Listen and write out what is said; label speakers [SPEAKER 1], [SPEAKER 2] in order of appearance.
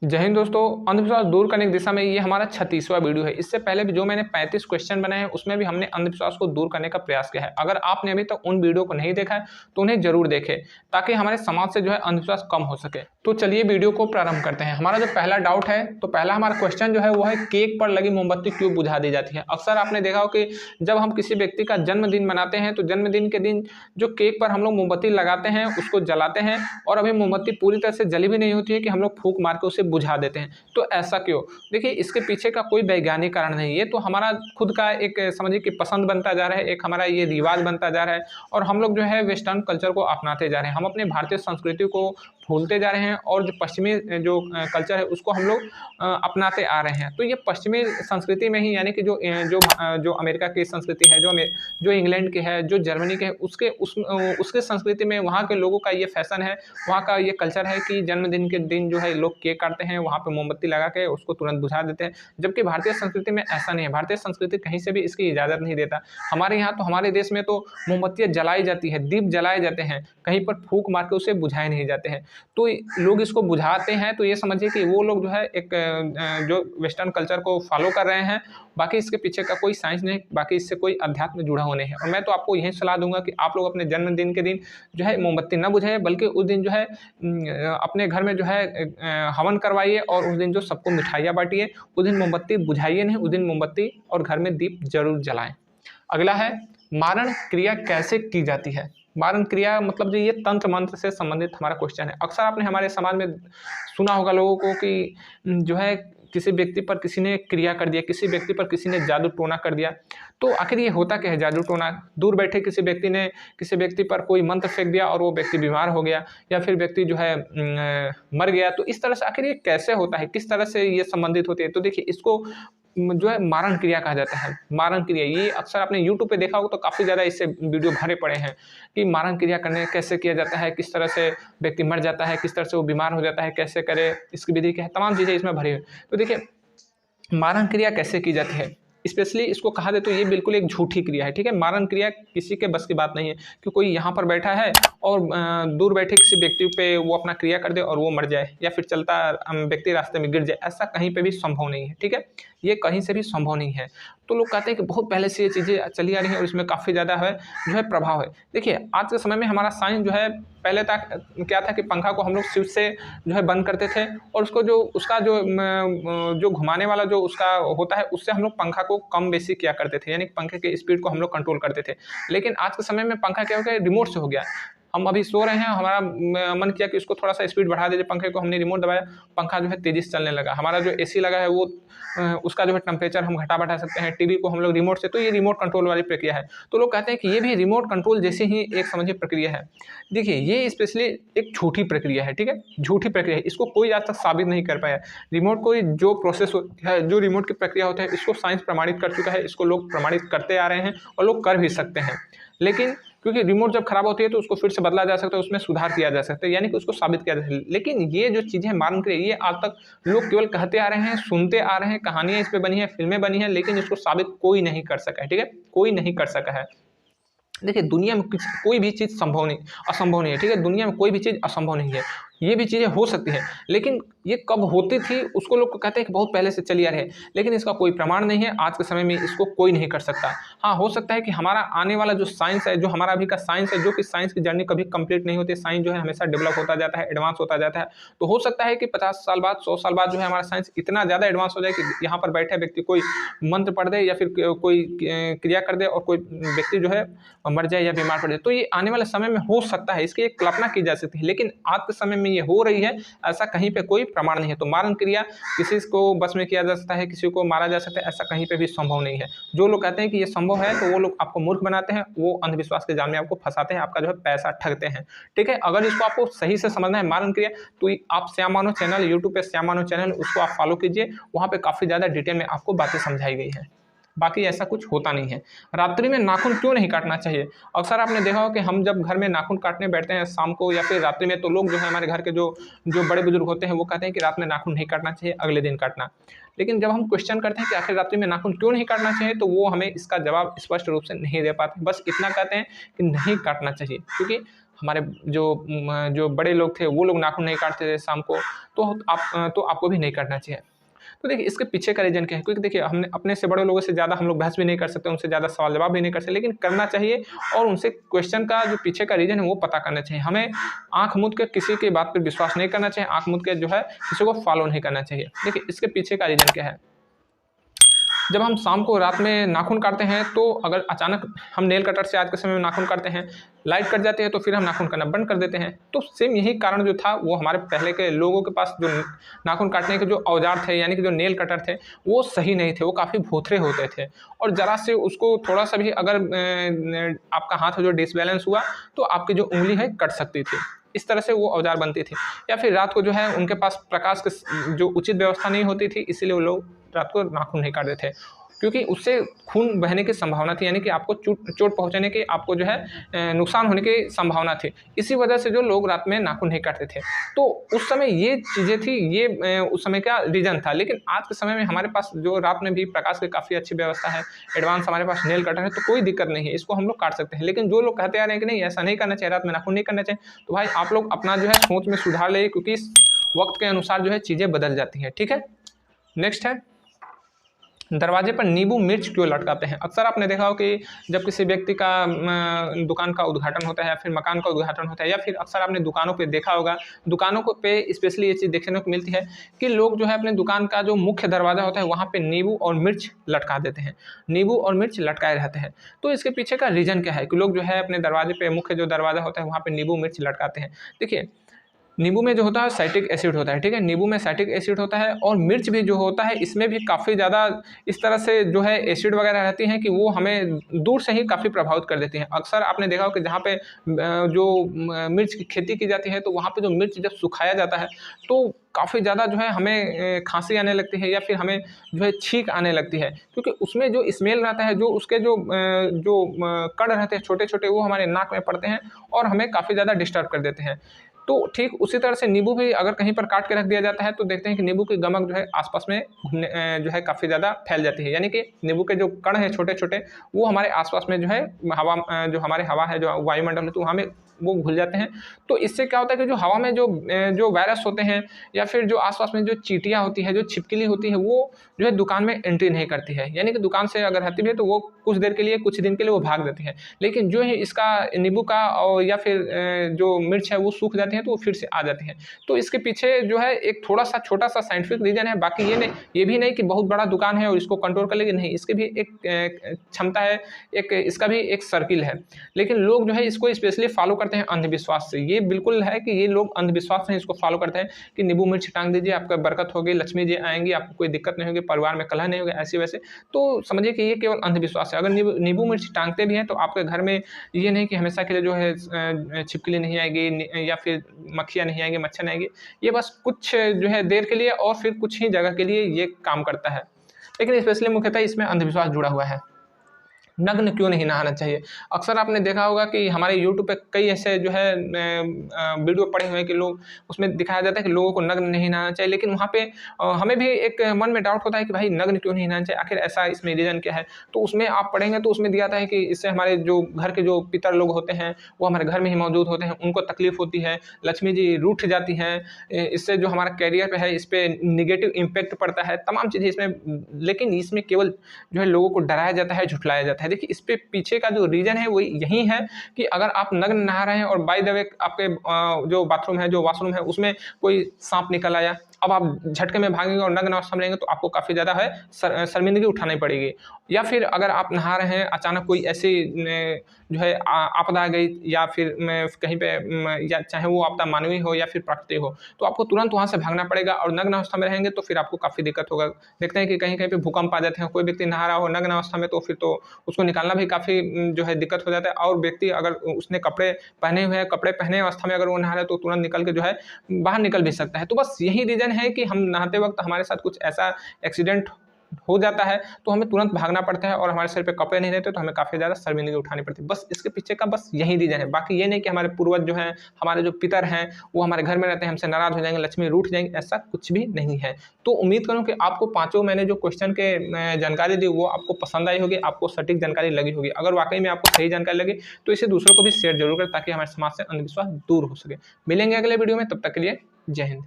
[SPEAKER 1] जय हिंद दोस्तों। अंधविश्वास दूर करने की दिशा में ये हमारा 36वां वीडियो है। इससे पहले भी जो मैंने 35 क्वेश्चन बनाए हैं उसमें भी हमने अंधविश्वास को दूर करने का प्रयास किया है। अगर आपने अभी तक उन वीडियो को नहीं देखा है तो उन्हें जरूर देखें ताकि हमारे समाज से जो है अंधविश्वास कम हो सके। तो चलिए वीडियो को प्रारंभ करते हैं। हमारा जो पहला डाउट है, तो पहला हमारा क्वेश्चन जो है वो है, केक पर लगी मोमबत्ती क्यों बुझा दी जाती है। अक्सर आपने देखा हो कि जब हम किसी व्यक्ति का जन्मदिन मनाते हैं तो जन्मदिन के दिन जो केक पर हम लोग मोमबत्ती लगाते हैं उसको जलाते हैं, और अभी मोमबत्ती पूरी तरह से जली भी नहीं होती है कि हम लोग फूंक मार के उसे बुझा देते हैं। तो ऐसा क्यों? देखिए, इसके पीछे का कोई वैज्ञानिक कारण नहीं है, तो हमारा खुद का एक समझिए कि पसंद बनता जा रहा है, एक हमारा ये रिवाज बनता जा रहा है, और हम लोग जो है वेस्टर्न कल्चर को अपनाते जा रहे हैं। हम अपने भारतीय संस्कृति को भूलते जा रहे हैं और जो पश्चिमी जो कल्चर है उसको हम लोग अपनाते आ रहे हैं। तो ये पश्चिमी संस्कृति में ही, यानी कि जो अमेरिका की संस्कृति है, जो इंग्लैंड की है, जो जर्मनी के है, उसके संस्कृति में वहाँ के लोगों का ये फैशन है, वहाँ का ये कल्चर है कि जन्मदिन के दिन जो है लोग केक काटते हैं, वहाँ पे मोमबत्ती लगा के उसको तुरंत बुझा देते हैं। जबकि भारतीय संस्कृति में ऐसा नहीं है। भारतीय संस्कृति कहीं से भी इसकी इजाज़त नहीं देता। हमारे यहाँ तो, हमारे देश में तो मोमबत्तियाँ जलाई जाती है, दीप जलाए जाते हैं, कहीं पर फूँक मार के उसे बुझाए नहीं जाते हैं। तो लोग इसको बुझाते हैं तो ये समझिए कि वो लोग जो है एक जो वेस्टर्न कल्चर को फॉलो कर रहे हैं। बाकी इसके पीछे का कोई साइंस नहीं, बाकी इससे कोई अध्यात्म जुड़ा हुआ नहीं है। और मैं तो आपको यही सलाह दूंगा कि आप लोग अपने जन्मदिन के दिन जो है मोमबत्ती न बुझाइए, बल्कि उस दिन जो है अपने घर में जो है हवन करवाइए, और उस दिन जो सबको मिठाइयाँ बांटिए। उस दिन मोमबत्ती बुझाइए नहीं, उस दिन मोमबत्ती और घर में दीप जरूर जलाएं। अगला है, मारण क्रिया कैसे की जाती है। मारण क्रिया मतलब जो ये तंत्र मंत्र से संबंधित हमारा क्वेश्चन है। अक्सर आपने हमारे समाज में सुना होगा लोगों को कि जो है किसी व्यक्ति पर किसी ने क्रिया कर दिया, किसी व्यक्ति पर किसी ने जादू टोना कर दिया। तो आखिर ये होता क्या है जादू टोना? दूर बैठे किसी व्यक्ति ने किसी व्यक्ति पर कोई मंत्र फेंक दिया और वो व्यक्ति बीमार हो गया, या फिर व्यक्ति जो है मर गया। तो इस तरह से आखिर ये कैसे होता है, किस तरह से ये संबंधित होती है? तो देखिए, इसको जो है मारण क्रिया कहा जाता है। मारण क्रिया ये अक्सर आपने यूट्यूब पे देखा होगा, तो काफ़ी ज़्यादा इससे वीडियो भरे पड़े हैं कि मारण क्रिया करने कैसे किया जाता है, किस तरह से व्यक्ति मर जाता है, किस तरह से वो बीमार हो जाता है, कैसे करे, इसकी विधि क्या है, तमाम चीज़ें इसमें भरी हुई। तो देखिए, मारण क्रिया कैसे की जाती है, स्पेशली इसको कहा जाए तो ये बिल्कुल एक झूठी क्रिया है। ठीक है, मारण क्रिया किसी के बस की बात नहीं है कि कोई यहाँ पर बैठा है और दूर बैठे किसी व्यक्ति पे वो अपना क्रिया कर दे और वो मर जाए, या फिर चलता व्यक्ति रास्ते में गिर जाए। ऐसा कहीं पे भी संभव नहीं है। ठीक है, ये कहीं से भी संभव नहीं है। तो लोग कहते हैं कि बहुत पहले से ये चीज़ें चली आ रही हैं और इसमें काफ़ी ज़्यादा है जो है प्रभाव है। देखिए, आज के समय में हमारा साइंस जो है, पहले तक क्या था कि पंखा को हम लोग स्विच से जो है बंद करते थे, और उसको जो उसका जो घुमाने वाला जो उसका होता है, उससे हम लोग पंखा को कम बेसी किया करते थे, यानी पंखे के स्पीड को हम लोग कंट्रोल करते थे। लेकिन आज के समय में पंखा क्या हो गया, रिमोट से हो गया। हम अभी सो रहे हैं, हमारा मन किया कि उसको थोड़ा सा स्पीड बढ़ा दीजिए पंखे को, हमने रिमोट दबाया, पंखा जो है तेजी से चलने लगा। हमारा जो एसी लगा है वो उसका जो है टेम्परेचर हम घटा बढ़ा सकते हैं, टीवी को हम लोग रिमोट से, तो ये रिमोट कंट्रोल वाली प्रक्रिया है। तो लोग कहते हैं कि ये भी रिमोट कंट्रोल जैसी ही एक समझिए प्रक्रिया है। देखिए, ये स्पेशली एक झूठी प्रक्रिया है। ठीक है, झूठी प्रक्रिया है, इसको कोई आज तक साबित नहीं कर पाया। रिमोट को जो प्रोसेस है, जो रिमोट की प्रक्रिया होती है, इसको साइंस प्रमाणित कर चुका है, इसको लोग प्रमाणित करते आ रहे हैं और लोग कर भी सकते हैं। लेकिन क्योंकि रिमोट जब खराब होती है तो उसको फिर से बदला जा सकता है, उसमें सुधार किया जा सकता है, यानी कि उसको साबित किया जा सकता है। लेकिन ये जो चीज़ें मारण क्रिया, ये आज तक लोग केवल कहते आ रहे हैं, सुनते आ रहे हैं, कहानियाँ इस पे बनी हैं, फिल्में बनी हैं, लेकिन इसको साबित कोई नहीं कर सका है। ठीक है, कोई नहीं कर सका है। देखिए, दुनिया में कुछ कोई भी चीज़ असंभव नहीं है। ठीक है, दुनिया में कोई भी चीज़ असंभव नहीं है। ये भी चीज़ें हो सकती हैं, लेकिन ये कब होती थी उसको लोग कहते हैं कि बहुत पहले से चली आ रही है, लेकिन इसका कोई प्रमाण नहीं है। आज के समय में इसको कोई नहीं कर सकता। हाँ, हो सकता है कि हमारा आने वाला जो साइंस है, जो हमारा अभी का साइंस है, जो कि साइंस की जर्नी कभी कंप्लीट नहीं होती, साइंस जो है हमेशा डेवलप होता जाता है, एडवांस होता जाता है। तो हो सकता है कि 50 साल बाद, 100 साल बाद जो है हमारा साइंस इतना ज़्यादा एडवांस हो जाए कि यहाँ पर बैठे व्यक्ति कोई मंत्र पढ़ दे, या फिर कोई क्रिया कर दे, और कोई व्यक्ति जो है मर जाए या बीमार पड़ जाए। तो ये आने वाले समय में हो सकता है, इसकी एक कल्पना की जा सकती है, लेकिन आज के समय में ये हो रही है, ऐसा कहीं पे कोई प्रमाण नहीं है। तो मारण क्रिया किसी को बस में किया जा सकता है, किसी को मारा जा सकता है, ऐसा कहीं पे भी संभव नहीं है। जो लोग कहते हैं कि ये संभव है, तो वो लोग आपको मूर्ख बनाते हैं, वो अंधविश्वास के जाल में आपको फंसाते हैं, आपका जो है पैसा ठगते हैं। ठीक है, अगर इसको आपको सही से समझना है मारण क्रिया, तो आप श्याम मानव चैनल, यूट्यूब पे श्याम मानव चैनल, उसको आप फॉलो कीजिए, वहाँ पे काफ़ी ज़्यादा डिटेल में आपको बातें समझाई गई है। बाकी ऐसा कुछ होता नहीं है। रात्रि में नाखून क्यों नहीं काटना चाहिए? अक्सर आपने देखा हो कि हम जब घर में नाखून काटने बैठते हैं शाम को या फिर रात्रि में, तो लोग जो है हमारे घर के जो बड़े बुजुर्ग होते हैं वो कहते हैं कि रात में नाखून नहीं काटना चाहिए, अगले दिन काटना। लेकिन जब हम क्वेश्चन करते हैं कि आखिर रात्रि में नाखून क्यों नहीं काटना चाहिए, तो वो हमें इसका जवाब स्पष्ट रूप से नहीं दे पाते। बस इतना कहते हैं कि नहीं काटना चाहिए, क्योंकि हमारे जो बड़े लोग थे वो लोग नाखून नहीं काटते थे शाम को, तो आपको भी नहीं काटना चाहिए। तो देखिए इसके पीछे का रीज़न क्या है, क्योंकि देखिए हमने अपने से बड़े लोगों से ज़्यादा हम लोग बहस भी नहीं कर सकते, उनसे ज़्यादा सवाल जवाब भी नहीं कर सकते, लेकिन करना चाहिए और उनसे क्वेश्चन का जो पीछे का रीज़न है वो पता करना चाहिए। हमें आँख मूंद के किसी की बात पर विश्वास नहीं करना चाहिए, आँख मूंद के जो है किसी को फॉलो नहीं करना चाहिए। देखिए इसके पीछे का रीज़न क्या है, जब हम शाम को रात में नाखून काटते हैं तो अगर अचानक हम नेल कटर से आज के समय में नाखून काटते हैं, लाइट कट जाती है तो फिर हम नाखून करना बंद कर देते हैं। तो सेम यही कारण जो था वो हमारे पहले के लोगों के पास जो नाखून काटने के जो औजार थे यानी कि जो नेल कटर थे वो सही नहीं थे, वो काफ़ी भोथरे होते थे और ज़रा से उसको थोड़ा सा भी अगर आपका हाथ जो डिसबैलेंस हुआ तो आपकी जो उंगली है कट सकती थी। इस तरह से वो औजार बनती थी। या फिर रात को जो है उनके पास प्रकाश के जो उचित व्यवस्था नहीं होती थी, इसीलिए वो लोग रात को नाखून नहीं काटते थे, क्योंकि उससे खून बहने की संभावना थी, यानी कि आपको चोट पहुंचने की, आपको जो है नुकसान होने की संभावना थी। इसी वजह से जो लोग रात में नाखून नहीं काटते थे। तो उस समय ये चीज़ें थी, ये उस समय का रीज़न था। लेकिन आज के समय में हमारे पास जो रात में भी प्रकाश की काफ़ी अच्छी व्यवस्था है, एडवांस हमारे पास नेल कटर है, तो कोई दिक्कत नहीं है, इसको हम लोग काट सकते हैं। लेकिन जो लोग कहते आ रहे हैं कि नहीं ऐसा नहीं करना चाहिए, रात में नाखून नहीं करना चाहिए, तो भाई आप लोग अपना जो है सोच में सुधार ले, क्योंकि इस वक्त के अनुसार जो है चीज़ें बदल जाती हैं। ठीक है, नेक्स्ट है दरवाजे पर नींबू मिर्च क्यों लटकाते हैं। अक्सर आपने देखा हो कि जब किसी व्यक्ति का दुकान का उद्घाटन होता है या फिर मकान का उद्घाटन होता है, या फिर अक्सर आपने दुकानों पे देखा होगा, दुकानों को पे स्पेशली ये चीज़ देखने को मिलती है कि लोग जो है अपने दुकान का जो मुख्य दरवाज़ा होता है वहाँ पे नींबू और मिर्च लटका देते हैं, नींबू और मिर्च लटकाए रहते हैं। तो इसके पीछे का रीज़न क्या है कि लोग जो है अपने दरवाजे पे, मुख्य जो दरवाज़ा होता है वहाँ पे नींबू मिर्च लटकाते हैं। देखिए नींबू में जो होता है साइट्रिक एसिड होता है, ठीक है, नींबू में साइट्रिक एसिड होता है और मिर्च भी जो होता है इसमें भी काफ़ी ज़्यादा इस तरह से जो है एसिड वगैरह रहती हैं कि वो हमें दूर से ही काफ़ी प्रभावित कर देती हैं। अक्सर आपने देखा हो कि जहाँ पे जो मिर्च की खेती की जाती है तो वहाँ पे जो मिर्च जब सुखाया जाता है तो काफ़ी ज़्यादा जो है हमें खांसी आने लगती है या फिर हमें जो है छींक आने लगती है, क्योंकि उसमें जो स्मेल रहता है, जो उसके जो कण रहते हैं छोटे छोटे, वो हमारे नाक में पड़ते हैं और हमें काफ़ी ज़्यादा डिस्टर्ब कर देते हैं। तो ठीक उसी तरह से नींबू भी अगर कहीं पर काट के रख दिया जाता है तो देखते हैं कि नींबू की गमक जो है आसपास में घूमने जो है काफ़ी ज़्यादा फैल जाती है, यानी कि नींबू के जो कण है छोटे छोटे वो हमारे आसपास में जो है हवा जो हमारे हवा है, जो वायुमंडल है, तो वहाँ में वो घुल जाते हैं। तो इससे क्या होता है कि जो हवा में जो वायरस होते हैं या फिर जो आसपास में जो चींटियाँ होती है, जो छिपकली होती है, वो जो है दुकान में एंट्री नहीं करती है, यानी कि दुकान से अगर रहती भी है तो वो कुछ देर के लिए, कुछ दिन के लिए वो भाग देती है। लेकिन जो है इसका नींबू का और या फिर जो मिर्च है वो सूख जाती है तो वो फिर से आ जाती है। तो इसके पीछे जो है एक थोड़ा सा छोटा सा साइंटिफिक रीजन है, बाकी ये भी नहीं कि बहुत बड़ा दुकान है और इसको कंट्रोल कर लेगी, नहीं, इसकी भी एक क्षमता है, एक इसका भी एक सर्किल है। लेकिन लोग जो है इसको स्पेशली फॉलो करते हैं अंधविश्वास से। ये बिल्कुल है कि ये लोग अंधविश्वास से इसको फॉलो करते हैं कि नींबू मिर्च टांग दीजिए, आपका बरकत होगी, लक्ष्मी जी आएंगी, आपको कोई दिक्कत नहीं होगी, परिवार में कलह नहीं होगा, ऐसे वैसे। तो समझिए कि ये केवल अंधविश्वास है। अगर नींबू मिर्च टांगते भी हैं तो आपके घर में ये नहीं कि हमेशा के लिए जो है छिपकली नहीं आएगी या फिर मक्खियाँ नहीं आएंगी, मच्छर नहीं आएंगे। ये बस कुछ जो है देर के लिए और फिर कुछ ही जगह के लिए ये काम करता है, लेकिन स्पेशली मुख्यतः इसमें अंधविश्वास जुड़ा हुआ है। नग्न क्यों नहीं नहाना चाहिए। अक्सर आपने देखा होगा कि हमारे यूट्यूब पे कई ऐसे जो है वीडियो पड़े हुए हैं कि लोग उसमें दिखाया जाता है कि लोगों को नग्न नहीं नहाना चाहिए, लेकिन वहाँ पे हमें भी एक मन में डाउट होता है कि भाई नग्न क्यों नहीं नहाना चाहिए, आखिर ऐसा इसमें रीज़न क्या है। तो उसमें आप पढ़ेंगे तो उसमें दिया था है कि इससे हमारे जो घर के जो पितर लोग होते हैं वो हमारे घर में ही मौजूद होते हैं, उनको तकलीफ होती है, लक्ष्मी जी रूठ जाती हैं, इससे जो हमारा कैरियर पे है इस पर निगेटिव इम्पैक्ट पड़ता है, तमाम चीज़ें इसमें। लेकिन इसमें केवल जो है लोगों को डराया जाता है, झुठलाया जाता है। देखिए इस पे पीछे का जो रीजन है वो यही है कि अगर आप नग्न नहा रहे हैं और बाय द वे आपके जो बाथरूम है, जो वॉशरूम है, उसमें कोई सांप निकल आया, अब आप झटके में भागेंगे और नग्न अवस्था में रहेंगे तो आपको काफ़ी ज़्यादा है शर्मिंदगी उठानी पड़ेगी। या फिर अगर आप नहा रहे हैं, अचानक कोई ऐसी जो है आपदा आ गई या फिर कहीं पे या चाहे वो आपदा मानवीय हो या फिर प्राकृतिक हो, तो आपको तुरंत वहाँ से भागना पड़ेगा और नग्न अवस्था में रहेंगे तो फिर आपको काफ़ी दिक्कत होगा। देखते हैं कि कहीं कहीं पे भूकंप आ जाते हैं, कोई व्यक्ति नहा रहा हो नग्न अवस्था में तो फिर तो उसको निकालना भी काफ़ी जो है दिक्कत हो जाता है। और व्यक्ति अगर उसने कपड़े पहने हुए हैं, कपड़े पहने अवस्था में अगर वो नहा रहा है तो तुरंत निकल के जो है बाहर निकल भी सकता है। तो बस यही रीज़न है कि हम नहाते वक्त हमारे साथ कुछ ऐसा एक्सीडेंट हो जाता है तो हमें तुरंत भागना पड़ता है और हमारे सिर पे कपड़े नहीं रहते तो हमें काफ़ी ज़्यादा शर्मिंदगी उठानी पड़ती है। बस इसके पीछे का बस यही रीज़न है, बाकी ये नहीं कि हमारे पूर्वज जो हैं, हमारे जो पितर हैं, वो हमारे घर में रहते हैं, हमसे नाराज़ हो जाएँगे, लक्ष्मी रूठ जाएँगी, ऐसा कुछ भी नहीं है। तो उम्मीद करूँ कि आपको पाँचों मैंने जो क्वेश्चन के जानकारी दी वो आपको पसंद आई होगी, आपको सटीक जानकारी लगी होगी। अगर वाक़ई में आपको सही जानकारी लगी तो इसे दूसरों को भी शेयर ज़रूर करें ताकि हमारे समाज से अंधविश्वास दूर हो सके। मिलेंगे अगले वीडियो में, तब तक के लिए जय हिंद।